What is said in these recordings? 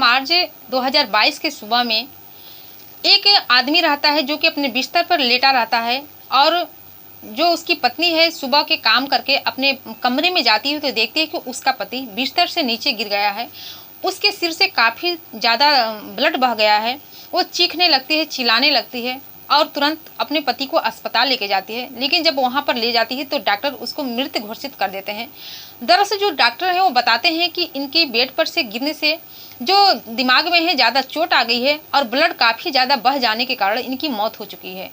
मार्च 2022 के सुबह में एक आदमी रहता है जो कि अपने बिस्तर पर लेटा रहता है और जो उसकी पत्नी है सुबह के काम करके अपने कमरे में जाती है तो देखती है कि उसका पति बिस्तर से नीचे गिर गया है। उसके सिर से काफ़ी ज़्यादा ब्लड बह गया है। वो चीखने लगती है, चिल्लाने लगती है और तुरंत अपने पति को अस्पताल लेके जाती है। लेकिन जब वहाँ पर ले जाती है तो डॉक्टर उसको मृत घोषित कर देते हैं। दरअसल जो डॉक्टर हैं वो बताते हैं कि इनकी बेड पर से गिरने से जो दिमाग में है ज़्यादा चोट आ गई है और ब्लड काफ़ी ज़्यादा बह जाने के कारण इनकी मौत हो चुकी है।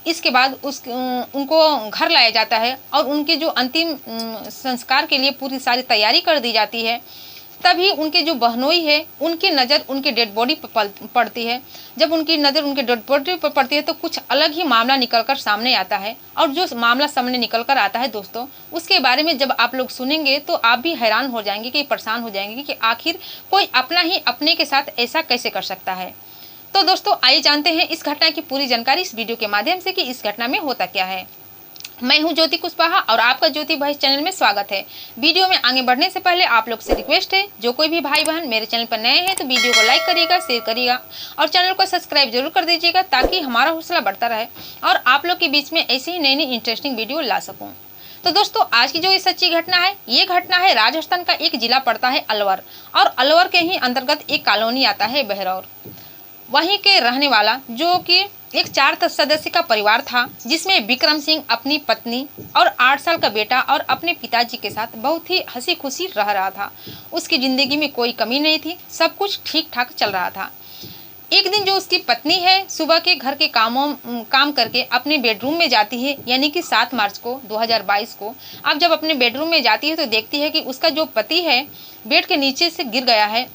इसके बाद उनको घर लाया जाता है और उनके जो अंतिम संस्कार के लिए पूरी सारी तैयारी कर दी जाती है। तभी उनके जो बहनोई है उनकी नज़र उनके डेड बॉडी पर पड़ती है। जब उनकी नज़र उनके डेड बॉडी पर पड़ती है तो कुछ अलग ही मामला निकलकर सामने आता है। और जो मामला सामने निकल कर आता है दोस्तों, उसके बारे में जब आप लोग सुनेंगे तो आप भी हैरान हो जाएंगे कि परेशान हो जाएंगे कि आखिर कोई अपना ही अपने के साथ ऐसा कैसे कर सकता है। तो दोस्तों आइए जानते हैं इस घटना की पूरी जानकारी इस वीडियो के माध्यम से कि इस घटना में होता क्या है। मैं हूं ज्योति कुशवाहा और आपका ज्योति भाई चैनल में स्वागत है। वीडियो में आगे बढ़ने से पहले आप लोग से रिक्वेस्ट है, जो कोई भी भाई बहन मेरे चैनल पर नए हैं तो वीडियो को लाइक करिएगा, शेयर करिएगा और चैनल को सब्सक्राइब जरूर कर दीजिएगा ताकि हमारा हौसला बढ़ता रहे और आप लोग के बीच में ऐसी ही नई नई इंटरेस्टिंग वीडियो ला सकूँ। तो दोस्तों आज की जो ये सच्ची घटना है, ये घटना है राजस्थान का एक जिला पड़ता है अलवर और अलवर के ही अंतर्गत एक कॉलोनी आता है बहरौर। वहीं के रहने वाला जो कि एक 4 सदस्य का परिवार था, जिसमें विक्रम सिंह अपनी पत्नी और 8 साल का बेटा और अपने पिताजी के साथ बहुत ही हंसी खुशी रह रहा था। उसकी ज़िंदगी में कोई कमी नहीं थी, सब कुछ ठीक ठाक चल रहा था। एक दिन जो उसकी पत्नी है सुबह के घर के काम करके अपने बेडरूम में जाती है, यानी कि 7 मार्च को 2022 को। अब जब अपने बेडरूम में जाती है तो देखती है कि उसका जो पति है बेड के नीचे से गिर गया है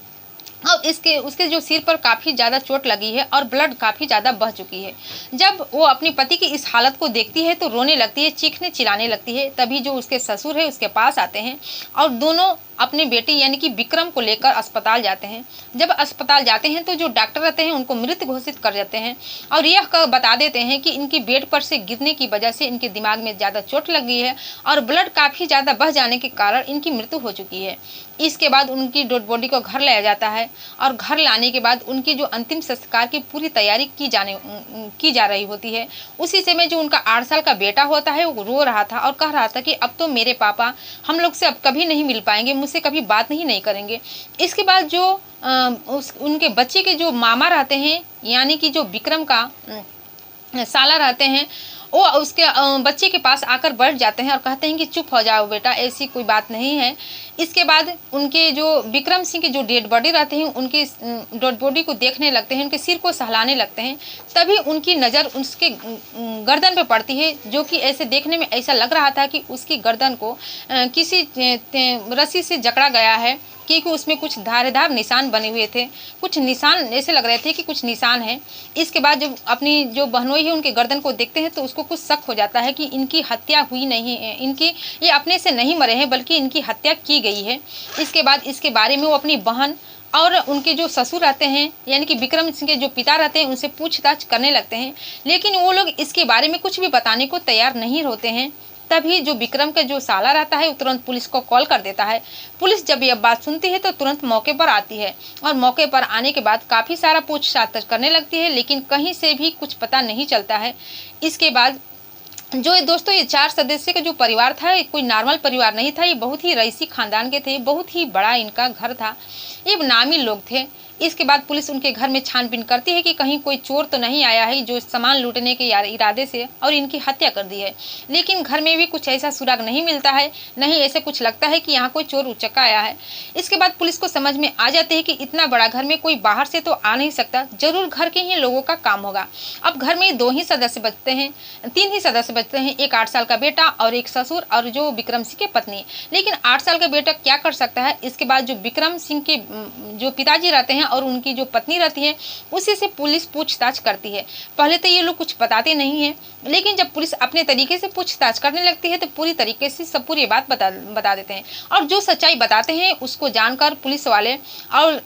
और उसके जो सिर पर काफ़ी ज़्यादा चोट लगी है और ब्लड काफ़ी ज़्यादा बह चुकी है। जब वो अपने पति की इस हालत को देखती है तो रोने लगती है, चीखने चिल्लाने लगती है। तभी जो उसके ससुर है उसके पास आते हैं और दोनों अपने बेटे यानी कि विक्रम को लेकर अस्पताल जाते हैं। जब अस्पताल जाते हैं तो जो डॉक्टर रहते हैं उनको मृत घोषित कर देते हैं और यह बता देते हैं कि इनकी बेड पर से गिरने की वजह से इनके दिमाग में ज़्यादा चोट लग गई है और ब्लड काफ़ी ज़्यादा बह जाने के कारण इनकी मृत्यु हो चुकी है। इसके बाद उनकी डेड बॉडी को घर लाया जाता है और घर लाने के बाद उनकी जो अंतिम संस्कार की पूरी तैयारी की जा रही होती है। उसी समय जो उनका 8 साल का बेटा होता है वो रो रहा था और कह रहा था कि अब तो मेरे पापा हम लोग से अब कभी नहीं मिल पाएंगे, मुझसे कभी बात नहीं करेंगे। इसके बाद जो उनके बच्चे के जो मामा रहते हैं यानी कि जो विक्रम का साला रहते हैं, वो उसके बच्चे के पास आकर बैठ जाते हैं और कहते हैं कि चुप हो जाओ बेटा, ऐसी कोई बात नहीं है। इसके बाद उनके जो विक्रम सिंह के जो डेड बॉडी रहते हैं उनकी डेड बॉडी को देखने लगते हैं, उनके सिर को सहलाने लगते हैं। तभी उनकी नज़र उसके गर्दन पे पड़ती है, जो कि ऐसे देखने में ऐसा लग रहा था कि उसकी गर्दन को किसी रस्सी से जकड़ा गया है, क्योंकि उसमें कुछ धारेदार निशान बने हुए थे। कुछ निशान ऐसे लग रहे थे कि कुछ निशान हैं। इसके बाद जब अपनी जो बहनोई है उनके गर्दन को देखते हैं तो उसको कुछ शक हो जाता है कि इनकी हत्या हुई नहीं है, ये अपने से नहीं मरे हैं बल्कि इनकी हत्या की गई है। इसके बाद इसके बारे में वो अपनी बहन और उनके जो ससुर रहते हैं यानी कि विक्रम सिंह के जो पिता रहते हैं उनसे पूछताछ करने लगते हैं, लेकिन वो लोग इसके बारे में कुछ भी बताने को तैयार नहीं होते हैं। तभी जो विक्रम का जो साला रहता है वो तुरंत पुलिस को कॉल कर देता है। पुलिस जब यह बात सुनती है तो तुरंत मौके पर आती है और मौके पर आने के बाद काफ़ी सारा पूछताछ करने लगती है, लेकिन कहीं से भी कुछ पता नहीं चलता है। इसके बाद जो दोस्तों ये 4 सदस्य का जो परिवार था ये कोई नॉर्मल परिवार नहीं था, ये बहुत ही रईसी खानदान के थे, बहुत ही बड़ा इनका घर था, ये नामी लोग थे। इसके बाद पुलिस उनके घर में छानबीन करती है कि कहीं कोई चोर तो नहीं आया है जो सामान लूटने के इरादे से और इनकी हत्या कर दी है। लेकिन घर में भी कुछ ऐसा सुराग नहीं मिलता है, नहीं ऐसे कुछ लगता है कि यहाँ कोई चोर उचक्का आया है। इसके बाद पुलिस को समझ में आ जाती है कि इतना बड़ा घर में कोई बाहर से तो आ नहीं सकता, जरूर घर के ही लोगों का काम होगा। अब घर में 2 ही सदस्य बचते हैं, 3 ही सदस्य बचते हैं, एक 8 साल का बेटा और एक ससुर और जो विक्रम सिंह की पत्नी। लेकिन 8 साल का बेटा क्या कर सकता है। इसके बाद जो विक्रम सिंह के जो पिताजी रहते हैं और उनकी जो पत्नी रहती है उसी से पुलिस पूछताछ करती है। पहले तो ये लोग कुछ बताते नहीं हैं, लेकिन जब पुलिस अपने तरीके से पूछताछ करने लगती है तो पूरी तरीके से सब पूरी बात बता देते हैं और जो सच्चाई बताते हैं उसको जानकर पुलिस वाले और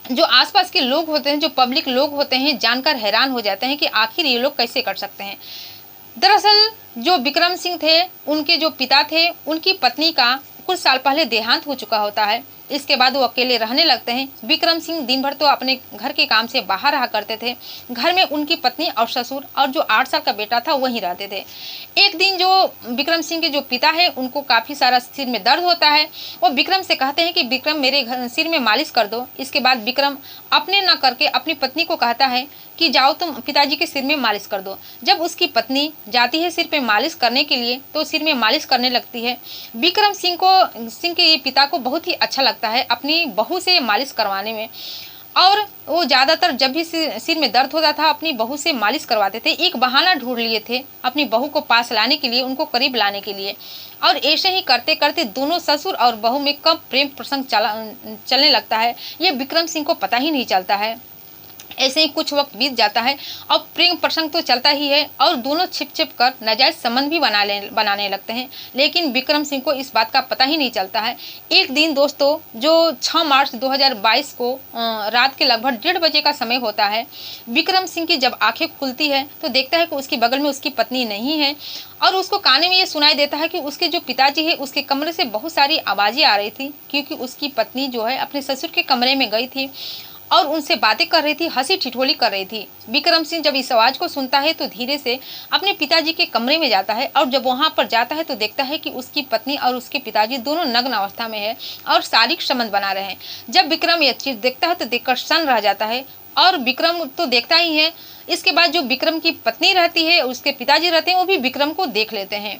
जो आसपास के लोग होते हैं, जो पब्लिक लोग होते हैं, जानकर हैरान हो जाते हैं कि आखिर ये लोग कैसे कर सकते हैं। दरअसल जो विक्रम सिंह थे उनके जो पिता थे उनकी पत्नी का कुछ साल पहले देहांत हो चुका होता है इसके बाद वो अकेले रहने लगते हैं। विक्रम सिंह दिन भर तो अपने घर के काम से बाहर रहा करते थे। घर में उनकी पत्नी और ससुर और जो 8 साल का बेटा था वहीं रहते थे। एक दिन जो विक्रम सिंह के जो पिता है उनको काफ़ी सारा सिर में दर्द होता है। वो विक्रम से कहते हैं कि विक्रम मेरे सिर में मालिश कर दो। इसके बाद विक्रम अपने न करके अपनी पत्नी को कहता है कि जाओ तुम पिताजी के सिर में मालिश कर दो। जब उसकी पत्नी जाती है सिर पे मालिश करने के लिए तो सिर में मालिश करने लगती है। विक्रम सिंह के ये पिता को बहुत ही अच्छा लगता है अपनी बहू से मालिश करवाने में, और वो ज़्यादातर जब भी सिर में दर्द होता था अपनी बहू से मालिश करवाते थे। एक बहाना ढूंढ लिए थे अपनी बहू को पास लाने के लिए, उनको करीब लाने के लिए। और ऐसे ही करते करते दोनों ससुर और बहू में कब प्रेम प्रसंग चलने लगता है ये विक्रम सिंह को पता ही नहीं चलता है। ऐसे ही कुछ वक्त बीत जाता है और प्रेम प्रसंग तो चलता ही है और दोनों छिप छिप कर नाजायज संबंध भी बनाने लगते हैं, लेकिन विक्रम सिंह को इस बात का पता ही नहीं चलता है। एक दिन दोस्तों जो 6 मार्च 2022 को रात के लगभग 1:30 बजे का समय होता है, विक्रम सिंह की जब आंखें खुलती है तो देखता है कि उसकी बगल में उसकी पत्नी नहीं है और उसको काने में ये सुनाई देता है कि उसके जो पिताजी है उसके कमरे से बहुत सारी आवाज़ें आ रही थी, क्योंकि उसकी पत्नी जो है अपने ससुर के कमरे में गई थी और उनसे बातें कर रही थी, हंसी ठिठोली कर रही थी। विक्रम सिंह जब इस आवाज़ को सुनता है तो धीरे से अपने पिताजी के कमरे में जाता है और जब वहां पर जाता है तो देखता है कि उसकी पत्नी और उसके पिताजी दोनों नग्न अवस्था में है और शारीरिक संबंध बना रहे हैं। जब विक्रम यह चीज़ देखता है तो देखकर सन्न रह जाता है और विक्रम तो देखता ही है। इसके बाद जो विक्रम की पत्नी रहती है, उसके पिताजी रहते हैं, वो भी विक्रम को देख लेते हैं।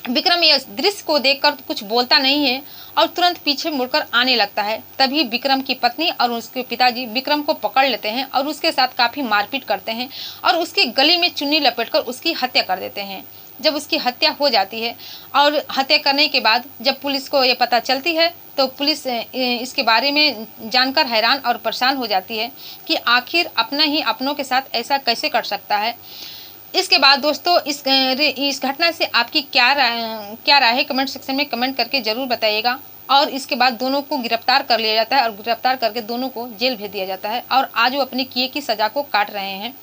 विक्रम इस दृश्य को देखकर कुछ बोलता नहीं है और तुरंत पीछे मुड़कर आने लगता है। तभी विक्रम की पत्नी और उसके पिताजी विक्रम को पकड़ लेते हैं और उसके साथ काफ़ी मारपीट करते हैं और उसके गले में चुन्नी लपेटकर उसकी हत्या कर देते हैं। जब उसकी हत्या हो जाती है और हत्या करने के बाद जब पुलिस को ये पता चलती है तो पुलिस इसके बारे में जानकर हैरान और परेशान हो जाती है कि आखिर अपना ही अपनों के साथ ऐसा कैसे कर सकता है। इसके बाद दोस्तों इस घटना से आपकी क्या राय है कमेंट सेक्शन में कमेंट करके ज़रूर बताइएगा। और इसके बाद दोनों को गिरफ्तार कर लिया जाता है और गिरफ्तार करके दोनों को जेल भेज दिया जाता है और आज वो अपने किए की सज़ा को काट रहे हैं।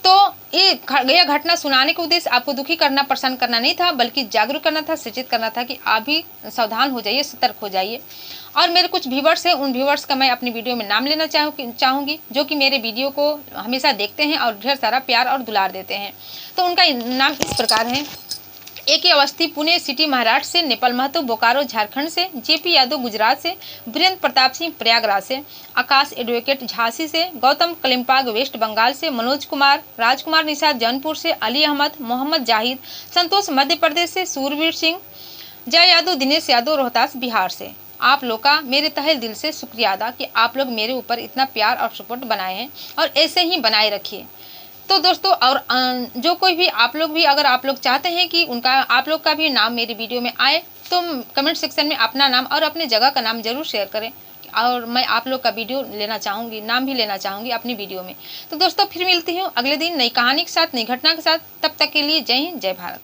तो यह घटना सुनाने का उद्देश्य आपको दुखी करना, परेशान करना नहीं था, बल्कि जागरूक करना था, सचेत करना था कि आप भी सावधान हो जाइए, सतर्क हो जाइए। और मेरे कुछ व्यूवर्स हैं, उन व्यूवर्स का मैं अपनी वीडियो में नाम लेना चाहूँगी जो कि मेरे वीडियो को हमेशा देखते हैं और ढेर सारा प्यार और दुलार देते हैं। तो उनका नाम इस प्रकार है: AK अवस्थी पुणे सिटी महाराष्ट्र से, नेपाल महतो बोकारो झारखंड से, JP यादव गुजरात से, वीरेंद्र प्रताप सिंह प्रयागराज से, आकाश एडवोकेट झांसी से, गौतम कलिम्पाग वेस्ट बंगाल से, मनोज कुमार राजकुमार निषाद जौनपुर से, अली अहमद, मोहम्मद जाहिद संतोष मध्य प्रदेश से, सूरवीर सिंह, जय यादव, दिनेश यादव रोहतास बिहार से। आप लोग का मेरे तहे दिल से शुक्रिया अदा कि आप लोग मेरे ऊपर इतना प्यार और सपोर्ट बनाए हैं और ऐसे ही बनाए रखिए। तो दोस्तों और जो कोई भी आप लोग भी अगर आप लोग चाहते हैं कि आप लोग का भी नाम मेरी वीडियो में आए तो कमेंट सेक्शन में अपना नाम और अपने जगह का नाम जरूर शेयर करें और मैं आप लोग का वीडियो लेना चाहूँगी, नाम भी लेना चाहूँगी अपनी वीडियो में। तो दोस्तों फिर मिलती हूँ अगले दिन नई कहानी के साथ, नई घटना के साथ। तब तक के लिए जय हिंद, जय भारत।